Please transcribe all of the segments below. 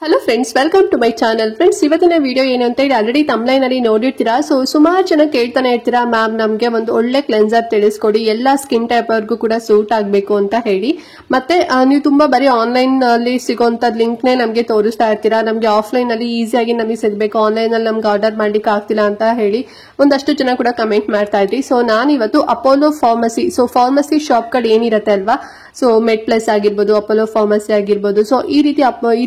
Hello friends, welcome to my channel. Friends, ಇವತ್ತಿನ video ಏನು ಅಂತ ಹೇಳಿ ಆಲ್ರೆಡಿ ತಮ್ಲೈನ್ ಅಲ್ಲಿ ನೋಡಿರ್ತೀರಾ. ಸೊ ಸುಮಾರು ಜನ ಕೇಳ್ತಾನೆ ಇರ್ತೀರಾ, ಮ್ಯಾಮ್ ನಮ್ಗೆ ಒಂದು ಒಳ್ಳೆ ಕ್ಲೆನ್ಸರ್ ತಿಳಿಸ್ಕೊಡಿ, ಎಲ್ಲಾ ಸ್ಕಿನ್ ಟೈಪ್ ಅವ್ರಿಗೂ ಕೂಡ ಸೂಟ್ ಆಗ್ಬೇಕು ಅಂತ ಹೇಳಿ. ಮತ್ತೆ ನೀವು ತುಂಬಾ ಬರೀ ಆನ್ಲೈನ್ ಅಲ್ಲಿ ಸಿಗೋಂತ ಲಿಂಕ್ ನೇ ನಮ್ಗೆ ತೋರಿಸ್ತಾ ಇರ್ತೀರಾ. ನಮ್ಗೆ ಆಫ್ಲೈನ್ ಅಲ್ಲಿ ಈಸಿಯಾಗಿ ನಮಗೆ ಸಿಗ್ಬೇಕು, ಆನ್ಲೈನ್ ಅಲ್ಲಿ ನಮ್ಗೆ ಆರ್ಡರ್ ಮಾಡ್ಲಿಕ್ಕೆ ಆಗ್ತಿಲ್ಲ ಅಂತ ಹೇಳಿ ಒಂದಷ್ಟು ಜನ ಕೂಡ ಕಮೆಂಟ್ ಮಾಡ್ತಾ ಇದ್ರಿ. ಸೊ ನಾನು ಇವತ್ತು Apollo pharmacy, so pharmacy shop ಗಳು ಏನಿರುತ್ತೆ ಅಲ್ವಾ, ಸೊ ಮೆಡ್ ಪ್ಲಸ್ ಆಗಿರ್ಬೋದು, ಅಪೋಲೋ ಫಾರ್ಮಸಿ ಆಗಿರ್ಬೋದು, ಸೊ ಈ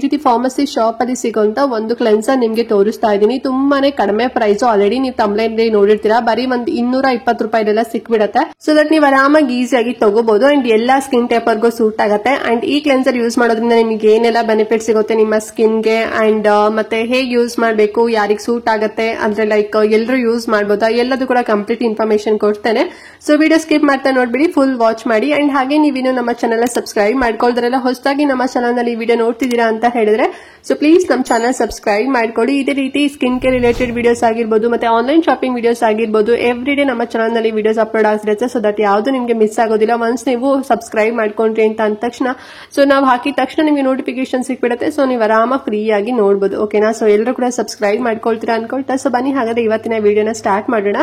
ರೀತಿ ಫಾರ್ಮಸಿ ಶಾಪ್ ಅಲ್ಲಿ ಸಿಗೋಂತ ಒಂದು ಕ್ಲೆನ್ಸರ್ ನಿಮ್ಗೆ ತೋರಿಸ್ತಾ ಇದ್ದೀನಿ. ತುಂಬಾನೇ ಕಡಿಮೆ ಪ್ರೈಸ್, ಆಲ್ರೆಡಿ ನೀವು ತಮ್ಲೈನ್ ನೋಡಿರ್ತೀರಾ. ಬರೀ ಒಂದು 220 ರೂಪಾಯಿದೆಲ್ಲ ಸಿಕ್ಬಿಡತ್ತೆ. ಸೊ ದಟ್ ನೀವು ಆರಾಮಾಗಿ ಈಸಿಯಾಗಿ ತಗೋಬಹುದು ಅಂಡ್ ಎಲ್ಲಾ ಸ್ಕಿನ್ ಟೈಪ್ ವರ್ಗೂ ಸೂಟ್ ಆಗುತ್ತೆ. ಅಂಡ್ ಈ ಕ್ಲೆನ್ಸರ್ ಯೂಸ್ ಮಾಡೋದ್ರಿಂದ ನಿಮಗೆ ಏನೆಲ್ಲ ಬೆನಿಫಿಟ್ ಸಿಗುತ್ತೆ ನಿಮ್ಮ ಸ್ಕಿನ್ ಗೆ, ಅಂಡ್ ಮತ್ತೆ ಹೇಗೆ ಯೂಸ್ ಮಾಡಬೇಕು, ಯಾರಿಗೆ ಸೂಟ್ ಆಗುತ್ತೆ ಅಂದ್ರೆ ಲೈಕ್ ಎಲ್ಲರೂ ಯೂಸ್ ಮಾಡಬಹುದಾ, ಎಲ್ಲದೂ ಕೂಡ ಕಂಪ್ಲೀಟ್ ಇನ್ಫಾರ್ಮೇಶನ್ ಕೊಡ್ತೇನೆ. ಸೊ ವಿಡಿಯೋ ಸ್ಕಿಪ್ ಮಾಡ್ತಾ ನೋಡ್ಬಿಡಿ, ಫುಲ್ ವಾಚ್ ಮಾಡಿ. ಅಂಡ್ ಹಾಗೆ ನೀವಿನ್ನು ನಮ್ಮ ಚಾನಲ್ ಸಬ್ಸ್ಕ್ರೈಬ್ ಮಾಡ್ಕೊಳ್ದ್ರೆಲ್ಲ ಹೊಸದಾಗಿ ನಮ್ಮ ಚಾನಲ್ ನಲ್ಲಿ ವಿಡಿಯೋ ನೋಡ್ತಿದ್ದೀರಾ ಅಂತ ಹೇಳಿದ್ರೆ ಸೊ ಪ್ಲೀಸ್ ನಮ್ಮ ಚಾನಲ್ ಸಬ್ಸ್ಕ್ರೈಬ್ ಮಾಡ್ಕೊಳ್ಳಿ. ಇದೇ ರೀತಿ ಸ್ಕಿನ್ ಕೇರ್ ರಿಲೇಟೆಡ್ ವಿಡಿಯೋಸ್ ಆಗಿರ್ಬೋದು, ಮತ್ತೆ ಆನ್ಲೈನ್ ಶಾಪಿಂಗ್ ವಿಡಿಯೋಸ್ ಆಗಿರ್ಬೋದು, ಎವ್ರಿ ಡೇ ನಮ್ಮ ಚಾನಲ್ ನಲ್ಲಿ ವಿಡಿಯೋಸ್ ಅಪ್ಲೋಡ್ ಆಗ್ತಿರುತ್ತೆ. ಸೊ ದಟ್ ಯಾವ್ದು ನಿಮ್ಗೆ ಮಿಸ್ ಆಗೋದಿಲ್ಲ. ಒನ್ಸ್ ನೀವು ಸಬ್ಸ್ಕ್ರೈಬ್ ಮಾಡ್ಕೊಂಡ್ರಿ ಅಂತ ಅಂದ ತಕ್ಷಣ ಸೊ ನಾವು ಹಾಕಿದ ತಕ್ಷಣ ನಿಮ್ಗೆ ನೋಟಿಫಿಕೇಶನ್ ಸಿಕ್ಬಿಡುತ್ತೆ. ಸೊ ನೀವು ಆರಾಮಾಗಿ ಫ್ರೀ ಆಗಿ ನೋಡಬಹುದು. ಓಕೆನಾ? ಸೊ ಎಲ್ಲರೂ ಕೂಡ ಸಬ್ಸ್ಕ್ರೈಬ್ ಮಾಡ್ಕೊಳ್ತೀರಾ ಅನ್ಕೊಳ್ತಾ. ಸೊ ಬನ್ನಿ ಹಾಗಾದ್ರೆ ಇವತ್ತಿನ ವಿಡಿಯೋನ ಸ್ಟಾರ್ಟ್ ಮಾಡೋಣ.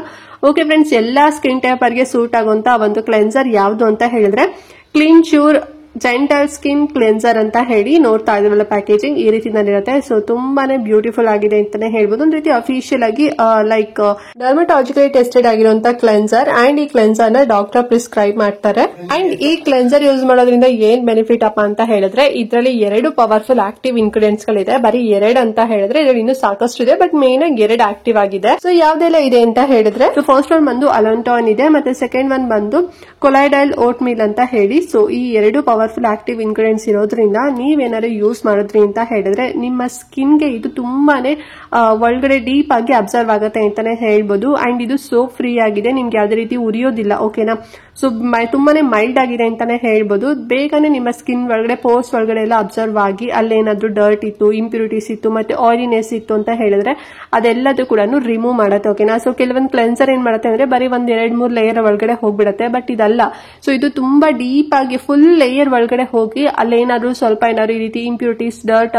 ಓಕೆ ಫ್ರೆಂಡ್ಸ್, ಎಲ್ಲಾ ಸ್ಕಿನ್ ಟೈಪ್ ಅವರಿಗೆ ಸೂಟ್ ಆಗುವಂತ ಒಂದು ಕ್ಲೆನ್ಸರ್ ಯಾವ್ದು ಅಂತ ಹೇಳಿದ್ರೆ clean sure gentle skin cleanser ಅಂತ ಹೇಳಿ ನೋಡ್ತಾ ಇದ್ರಲ್ಲ. ಪ್ಯಾಕೇಜಿಂಗ್ ಈ ರೀತಿನಲ್ಲಿರುತ್ತೆ. ಸೊ ತುಂಬಾನೇ ಬ್ಯೂಟಿಫುಲ್ ಆಗಿದೆ ಅಂತಾನೆ ಹೇಳ್ಬೋದು. ಒಂದ್ ರೀತಿ ಅಫಿಷಿಯಲ್ ಆಗಿ ಲೈಕ್ ಡರ್ಮಟಾಲಜಿಕಲಿ ಟೆಸ್ಟೆಡ್ ಆಗಿರುವಂತ ಕ್ಲೆನ್ಸರ್. ಅಂಡ್ ಈ ಕ್ಲೆನ್ಸರ್ ನ ಡಾಕ್ಟರ್ ಪ್ರಿಸ್ಕ್ರೈಬ್ ಮಾಡ್ತಾರೆ. ಅಂಡ್ ಈ ಕ್ಲೆನ್ಸರ್ ಯೂಸ್ ಮಾಡೋದ್ರಿಂದ ಏನ್ ಬೆನಿಫಿಟ್ ಅಪ್ಪ ಅಂತ ಹೇಳಿದ್ರೆ ಇದರಲ್ಲಿ 2 ಪವರ್ಫುಲ್ ಆಕ್ಟಿವ್ ಇಂಗ್ರೀಡಿಯೆಂಟ್ಸ್ ಗಳಿದೆ. ಬರೀ 2 ಅಂತ ಹೇಳಿದ್ರೆ ಇದರಲ್ಲಿ ಇನ್ನೂ ಸಾಕಷ್ಟು ಇದೆ, ಬಟ್ ಮೇನ್ ಆಗಿ 2 ಆಕ್ಟಿವ್ ಆಗಿದೆ. ಸೊ ಯಾವ್ದೆಲ್ಲ ಇದೆ ಅಂತ ಹೇಳಿದ್ರೆ ಫಸ್ಟ್ ಒನ್ ಬಂದು ಅಲಂಟಾನ್ ಇದೆ, ಮತ್ತೆ ಸೆಕೆಂಡ್ ಒನ್ ಬಂದು ಕೊಲೈಡೈಲ್ ಓಟ್ ಮೀಲ್ ಅಂತ ಹೇಳಿ. ಸೊ ಈ 2 ಪವರ್ಫುಲ್ ಆಕ್ಟಿವ್ ಇಂಗ್ರೀಡಿಯೆಂಟ್ಸ್ ಇರೋದ್ರಿಂದ ನೀವೇನಾದ್ರು ಯೂಸ್ ಮಾಡಿದ್ರಿ ಅಂತ ಹೇಳಿದ್ರೆ ನಿಮ್ಮ ಸ್ಕಿನ್ ಗೆ ಇದು ತುಂಬಾನೇ ಒಳಗಡೆ ಡೀಪ್ ಆಗಿ ಅಬ್ಸರ್ವ್ ಆಗುತ್ತೆ ಅಂತಾನೆ ಹೇಳ್ಬೋದು. ಅಂಡ್ ಇದು ಸೋಪ್ ಫ್ರೀ ಆಗಿದೆ, ನಿಮ್ಗೆ ಯಾವ್ದೇ ರೀತಿ ಉರಿಯೋದಿಲ್ಲ. ಓಕೆನಾ? ಸೊ ತುಂಬಾನೇ ಮೈಲ್ಡ್ ಆಗಿದೆ ಅಂತಾನೆ ಹೇಳ್ಬೋದು. ಬೇಗನೆ ನಿಮ್ಮ ಸ್ಕಿನ್ ಒಳಗಡೆ ಪೋರ್ಸ್ ಒಳಗಡೆ ಎಲ್ಲ ಅಬ್ಸರ್ವ್ ಆಗಿ ಅಲ್ಲೇನಾದ್ರೂ ಡರ್ಟ್ ಇತ್ತು, ಇಂಪ್ಯೂರಿಟೀಸ್ ಇತ್ತು, ಮತ್ತೆ ಆಯಿಲಿನೆಸ್ ಇತ್ತು ಅಂತ ಹೇಳಿದ್ರೆ ಅದೆಲ್ಲದೂ ಕೂಡ ರಿಮೂವ್ ಮಾಡುತ್ತೆ. ಓಕೆನಾ? ಸೊ ಕೆಲವೊಂದು ಕ್ಲೆನ್ಸರ್ ಏನ್ ಮಾಡುತ್ತೆ ಅಂದ್ರೆ ಬರೀ 1-2-3 ಲೇಯರ್ ಒಳಗಡೆ ಹೋಗ್ಬಿಡುತ್ತೆ, ಬಟ್ ಇದಲ್ಲ. ಸೊ ಇದು ತುಂಬಾ ಡೀಪ್ ಆಗಿ ಫುಲ್ ಲೇಯರ್ ಒಳಗಡೆ ಹೋಗಿ ಅಲ್ಲೇನಾದ್ರೂ ಸ್ವಲ್ಪ ಏನಾದ್ರು ಈ ರೀತಿ ಇಂಪ್ಯೂರಿಟೀಸ್, ಡರ್ಟ್,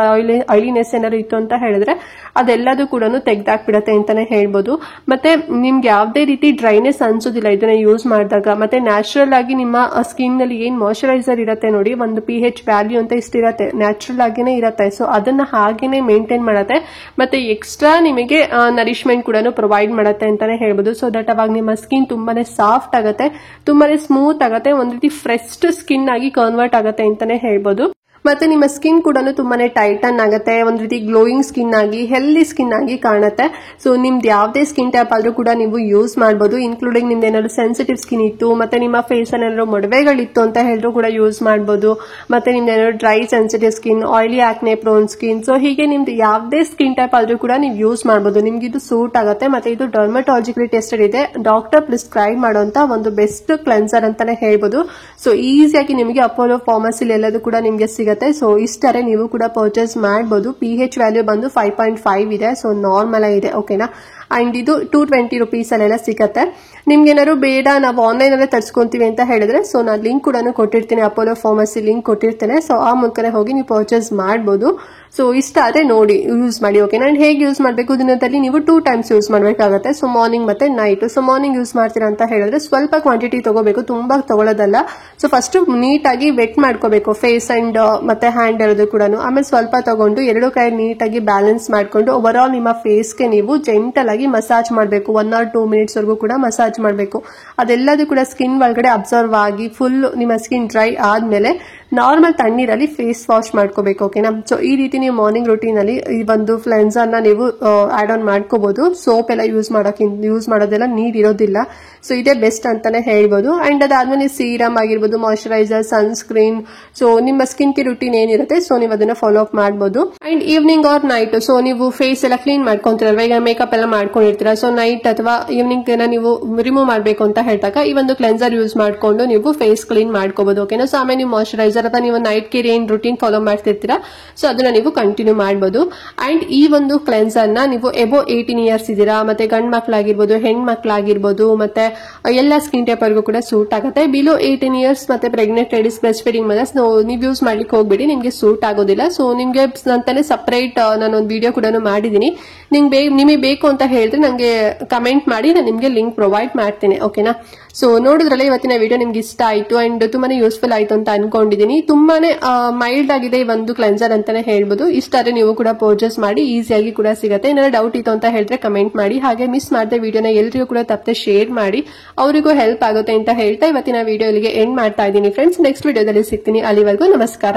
ಆಯಿಲಿನೆಸ್ ಏನಾದ್ರು ಇತ್ತು ಅಂತ ಹೇಳಿದ್ರೆ ಅದೆಲ್ಲದೂ ಕೂಡ ತೆಗ್ದಾಕ್ಬಿಡತ್ತೆ ಅಂತಾನೆ ಹೇಳ್ಬೋದು. ಮತ್ತೆ ನಿಮ್ಗೆ ಯಾವ್ದೇ ರೀತಿ ಡ್ರೈನೆಸ್ ಅನ್ಸೋದಿಲ್ಲ ಇದನ್ನ ಯೂಸ್ ಮಾಡಿದಾಗ. ಮತ್ತೆ ನ್ಯಾಚುರಲ್ ಆಗಿ ನಿಮ್ಮ ಸ್ಕಿನ್ ನಲ್ಲಿ ಏನ್ ಮಾಯಿಶ್ಚರೈಸರ್ ಇರುತ್ತೆ ನೋಡಿ, ಒಂದು pH ವ್ಯಾಲ್ಯೂ ಅಂತ ಇಷ್ಟಿರತ್ತೆ, ನ್ಯಾಚುರಲ್ ಆಗಿನೇ ಇರತ್ತೆ. ಸೊ ಅದನ್ನ ಹಾಗೇನೆ ಮೇಂಟೈನ್ ಮಾಡತ್ತೆ, ಮತ್ತೆ ಎಕ್ಸ್ಟ್ರಾ ನಿಮಗೆ ನರಿಶ್ಮೆಂಟ್ ಕೂಡ ಪ್ರೊವೈಡ್ ಮಾಡತ್ತೆ ಅಂತಾನೆ ಹೇಳ್ಬೋದು. ಸೊ ದಟ್ ಅವಾಗ ನಿಮ್ಮ ಸ್ಕಿನ್ ತುಂಬಾನೇ ಸಾಫ್ಟ್ ಆಗುತ್ತೆ, ತುಂಬಾನೇ ಸ್ಮೂತ್ ಆಗುತ್ತೆ, ಒಂದ್ ರೀತಿ ಫ್ರೆಶ್ ಸ್ಕಿನ್ ಆಗಿ ಕನ್ವರ್ಟ್ ಆಗುತ್ತೆ ಅಂತಾನೆ ಹೇಳ್ಬೋದು. ಮತ್ತೆ ನಿಮ್ಮ ಸ್ಕಿನ್ ಕೂಡ ತುಂಬಾನೇ ಟೈಟನ್ ಆಗುತ್ತೆ, ಒಂದ್ ರೀತಿ ಗ್ಲೋಯಿಂಗ್ ಸ್ಕಿನ್ ಆಗಿ ಹೆಲ್ದಿ ಸ್ಕಿನ್ ಆಗಿ ಕಾಣುತ್ತೆ. ಸೊ ನಿಮ್ದು ಯಾವ್ದೇ ಸ್ಕಿನ್ ಟೈಪ್ ಆದ್ರೂ ಕೂಡ ನೀವು ಯೂಸ್ ಮಾಡಬಹುದು, ಇನ್ಕ್ಲೂಡಿಂಗ್ ನಿಮ್ದು ಏನಾದ್ರು ಸೆನ್ಸಿಟಿವ್ ಸ್ಕಿನ್ ಇತ್ತು, ಮತ್ತೆ ನಿಮ್ಮ ಫೇಸ್ ಏನಾದ್ರು ಮೊಡವೆಗಳಿತ್ತು ಅಂತ ಹೇಳಿದ್ರು ಕೂಡ ಯೂಸ್ ಮಾಡಬಹುದು. ಮತ್ತೆ ನಿಮ್ದು ಏನಾದ್ರು dry sensitive skin, oily ಆಕ್ನೆ prone skin, so ಹೀಗೆ ನಿಮ್ದು ಯಾವ್ದೇ ಸ್ಕಿನ್ ಟೈಪ್ ಆದ್ರೂ ಕೂಡ ನೀವು ಯೂಸ್ ಮಾಡಬಹುದು. ನಿಮ್ಗೆ ಇದು ಸೂಟ್ ಆಗುತ್ತೆ. ಮತ್ತೆ ಇದು ಡರ್ಮಟಾಲಜಿಕಲಿ ಟೆಸ್ಟೆಡ್ ಇದೆ, ಡಾಕ್ಟರ್ ಪ್ರಿಸ್ಕ್ರೈಬ್ ಮಾಡುವಂತ ಒಂದು ಬೆಸ್ಟ್ ಕ್ಲೆನ್ಸರ್ ಅಂತಾನೆ ಹೇಳ್ಬೋದು. ಸೊ ಈಸಿಯಾಗಿ ನಿಮಗೆ ಅಪೋಲೋ ಫಾರ್ಮಸಿಲಿ ಎಲ್ಲದೂ ಕೂಡ ನಿಮ್ಗೆ ಸಿಗುತ್ತೆ. ಸೊ ಇಷ್ಟರೇ ನೀವು ಕೂಡ ಪರ್ಚೇಸ್ ಮಾಡಬಹುದು. pH ವ್ಯಾಲ್ಯೂ ಬಂದು 5.5 ಇದೆ, ಸೊ ನಾರ್ಮಲ್ ಆಗಿದೆ. ಓಕೆನಾ? ಅಂಡ್ ಇದು 220 ರೂಪೀಸ್ ಅಲ್ಲೆಲ್ಲ ಸಿಗತ್ತೆ. ನಿಮ್ಗೆ ಏನಾದ್ರು ಬೇಡ ನಾವು ಆನ್ಲೈನ್ ಅಲ್ಲೇ ತರಿಸ್ಕೊಂತೀವಿ ಅಂತ ಹೇಳಿದ್ರೆ ಸೊ ನಾನು ಲಿಂಕ್ ಕೂಡ ಕೊಟ್ಟಿರ್ತೀನಿ, ಅಪೋಲೋ ಫಾರ್ಮಸಿ ಲಿಂಕ್ ಕೊಟ್ಟಿರ್ತೇನೆ. ಸೊ ಆ ಮೂಲಕ ಹೋಗಿ ನೀವು ಪರ್ಚೇಸ್ ಮಾಡಬಹುದು. ಸೊ ಇಷ್ಟ ಆದ್ರೆ ನೋಡಿ ಯೂಸ್ ಮಾಡಿ. ಓಕೆ? ನಾನು ಹೇಗೆ ಯೂಸ್ ಮಾಡಬೇಕು, ದಿನದಲ್ಲಿ ನೀವು 2 ಟೈಮ್ಸ್ ಯೂಸ್ ಮಾಡಬೇಕಾಗುತ್ತೆ. ಸೊ ಮಾರ್ನಿಂಗ್ ಮತ್ತೆ ನೈಟ್. ಸೊ ಮಾರ್ನಿಂಗ್ ಯೂಸ್ ಮಾಡ್ತೀರಾ ಅಂತ ಹೇಳಿದ್ರೆ ಸ್ವಲ್ಪ ಕ್ವಾಂಟಿಟಿ ತಗೋಬೇಕು, ತುಂಬಾ ತಗೊಳ್ಳೋದಲ್ಲ. ಸೊ ಫಸ್ಟ್ ನೀಟಾಗಿ ವೆಟ್ ಮಾಡ್ಕೋಬೇಕು ಫೇಸ್ ಅಂಡ್ ಮತ್ತೆ ಹ್ಯಾಂಡ್ ಇರೋದು ಕೂಡ. ಆಮೇಲೆ ಸ್ವಲ್ಪ ತಗೊಂಡು 2 ಕೈ ನೀಟಾಗಿ ಬ್ಯಾಲೆನ್ಸ್ ಮಾಡ್ಕೊಂಡು ಓವರ್ ಆಲ್ ನಿಮ್ಮ ಫೇಸ್ಗೆ ನೀವು ಜೆಂಟಲ್ ಆಗಿ ಮಸಾಜ್ ಮಾಡಬೇಕು. 1 or 2 ಮಿನಿಟ್ಸ್ ವರೆಗೂ ಕೂಡ ಮಸಾಜ್ ಮಾಡಬೇಕು. ಅದೆಲ್ಲದೂ ಕೂಡ ಸ್ಕಿನ್ ಒಳಗಡೆ ಅಬ್ಸರ್ವ್ ಆಗಿ ಫುಲ್ ನಿಮ್ಮ ಸ್ಕಿನ್ ಡ್ರೈ ಆದ್ಮೇಲೆ ನಾರ್ಮಲ್ ತಣ್ಣೀರಲ್ಲಿ ಫೇಸ್ ವಾಶ್ ಮಾಡ್ಕೋಬೇಕು. ಓಕೆನಾ? ಸೊ ಈ ರೀತಿ ನೀವು ಮಾರ್ನಿಂಗ್ ರೂಟೀನ್ ಅಲ್ಲಿ ಈ ಒಂದು ಕ್ಲೆನ್ಸರ್ ನ ನೀವು ಆಡ್ ಆನ್ ಮಾಡ್ಕೋಬಹುದು. ಸೋಪ್ ಎಲ್ಲ ಯೂಸ್ ಮಾಡೋದೆಲ್ಲ ನೀಡ್ ಇರೋದಿಲ್ಲ. ಸೊ ಇದೇ ಬೆಸ್ಟ್ ಅಂತಾನೆ ಹೇಳ್ಬೋದು. ಅಂಡ್ ಅದಾದ್ಮೇಲೆ ಸೀರಮ್ ಆಗಿರ್ಬೋದು, ಮಾಯಿಶ್ಚರೈಸರ್, ಸನ್ಸ್ಕ್ರೀನ್, ಸೊ ನಿಮ್ಮ ಸ್ಕಿನ್ ಕೇರ್ ರೂಟೀನ್ ಏನಿರುತ್ತೆ ಸೊ ನೀವು ಅದನ್ನ ಫಾಲೋ ಅಪ್ ಮಾಡಬಹುದು. And evening or night so ನೀವು ಫೇಸ್ ಎಲ್ಲ ಕ್ಲೀನ್ ಮಾಡ್ಕೊಂತೀರಲ್ವಾ, ಈಗ ಮೇಕಪ್ ಎಲ್ಲ ಮಾಡ್ಕೊಂಡಿರ್ತೀರಾ. ಸೊ ನೈಟ್ ಅಥವಾ ಈವ್ನಿಂಗ್ ನೀವು ರಿಮೂವ್ ಮಾಡಬೇಕು ಅಂತ ಹೇಳಿದಾಗ ಈ ಒಂದು ಕ್ಲೆನ್ಸರ್ ಯೂಸ್ ಮಾಡ್ಕೊಂಡು ನೀವು ಫೇಸ್ ಕ್ಲೀನ್ ಮಾಡ್ಕೋಬಹುದು. ಓಕೆನಾ? ಸೊ ಆಮೇಲೆ ನೀವು ಮಾಯಿಶ್ಚರೈಸರ್ ಕ್ಲೆನ್ಸರ್ ಅಥವಾ ನೀವು ನೈಟ್ ಕೇರ್ ಏನ್ ರುಟೀನ್ ಫಾಲೋ ಮಾಡ್ತಿರ್ತೀರಾ ಸೊ ಅದನ್ನ ನೀವು ಕಂಟಿನ್ಯೂ ಮಾಡಬಹುದು. ಅಂಡ್ ಈ ಒಂದು ಕ್ಲೆನ್ಸರ್ ನ ನೀವು ಎಬೋ 18 ಇಯರ್ಸ್ ಇದೀರಾ, ಮತ್ತೆ ಗಂಡ್ ಮಕ್ಳಾಗಿರ್ಬೋದು ಹೆಣ್ಮಕ್ಳಾಗಿರ್ಬೋದು, ಮತ್ತೆ ಎಲ್ಲ ಸ್ಕಿನ್ ಟೈಪ್ ವರ್ಗೂ ಕೂಡ ಸೂಟ್ ಆಗುತ್ತೆ. ಬಿಲೋ 18 ಇಯರ್ಸ್ ಮತ್ತೆ pregnant ladies, breast feeding mothers ನೀವು ಯೂಸ್ ಮಾಡ್ಲಿಕ್ಕೆ ಹೋಗ್ಬೇಡಿ, ನಿಮ್ಗೆ ಸೂಟ್ ಆಗೋದಿಲ್ಲ. ಸೊ ನಿಮ್ಗೆ ಅಂತಾನೆ ಸಪರೇಟ್ ನಾನೊಂದು ವಿಡಿಯೋ ಕೂಡ ಮಾಡಿದೀನಿ. ನಿಮಗೆ ಬೇಕು ಅಂತ ಹೇಳಿದ್ರೆ ನಂಗೆ ಕಮೆಂಟ್ ಮಾಡಿ, ನಾನು ನಿಮ್ಗೆ ಲಿಂಕ್ ಪ್ರೊವೈಡ್ ಮಾಡ್ತೇನೆ. ಓಕೆನಾ? ಸೊ ನೋಡಿದ್ರಲ್ಲ ಇವತ್ತಿನ ವಿಡಿಯೋ ನಿಮ್ಗೆ ಇಷ್ಟ ಆಯ್ತು ಅಂಡ್ ತುಂಬಾನೇ ಯೂಸ್ಫುಲ್ ಆಯ್ತು ಅಂತ ಅನ್ಕೊಂಡಿದೀನಿ. ತುಂಬಾನೇ ಮೈಲ್ಡ್ ಆಗಿದೆ ಈ ಒಂದು ಕ್ಲೆನ್ಸರ್ ಅಂತಾನೆ ಹೇಳ್ಬೋದು. ಇಷ್ಟ ಆದ್ರೆ ನೀವು ಕೂಡ ಪರ್ಚೇಸ್ ಮಾಡಿ, ಈಸಿಯಾಗಿ ಕೂಡ ಸಿಗುತ್ತೆ. ಏನಾದ್ರು ಡೌಟ್ ಇತ್ತು ಅಂತ ಹೇಳಿದ್ರೆ ಕಮೆಂಟ್ ಮಾಡಿ. ಹಾಗೆ ಮಿಸ್ ಮಾಡದೆ ವಿಡಿಯೋನ ಎಲ್ರಿಗೂ ಕೂಡ ತಪ್ಪದೆ ಶೇರ್ ಮಾಡಿ, ಅವರಿಗೂ ಹೆಲ್ಪ್ ಆಗುತ್ತೆ ಅಂತ ಹೇಳ್ತಾ ಇವತ್ತಿನ ವಿಡಿಯೋ ಇಲ್ಲಿಗೆ ಎಂಡ್ ಮಾಡ್ತಾ ಇದ್ದೀನಿ ಫ್ರೆಂಡ್ಸ್. ನೆಕ್ಸ್ಟ್ ವಿಡಿಯೋದಲ್ಲಿ ಸಿಗ್ತೀನಿ. ಅಲ್ಲಿವರೆಗೂ ನಮಸ್ಕಾರ.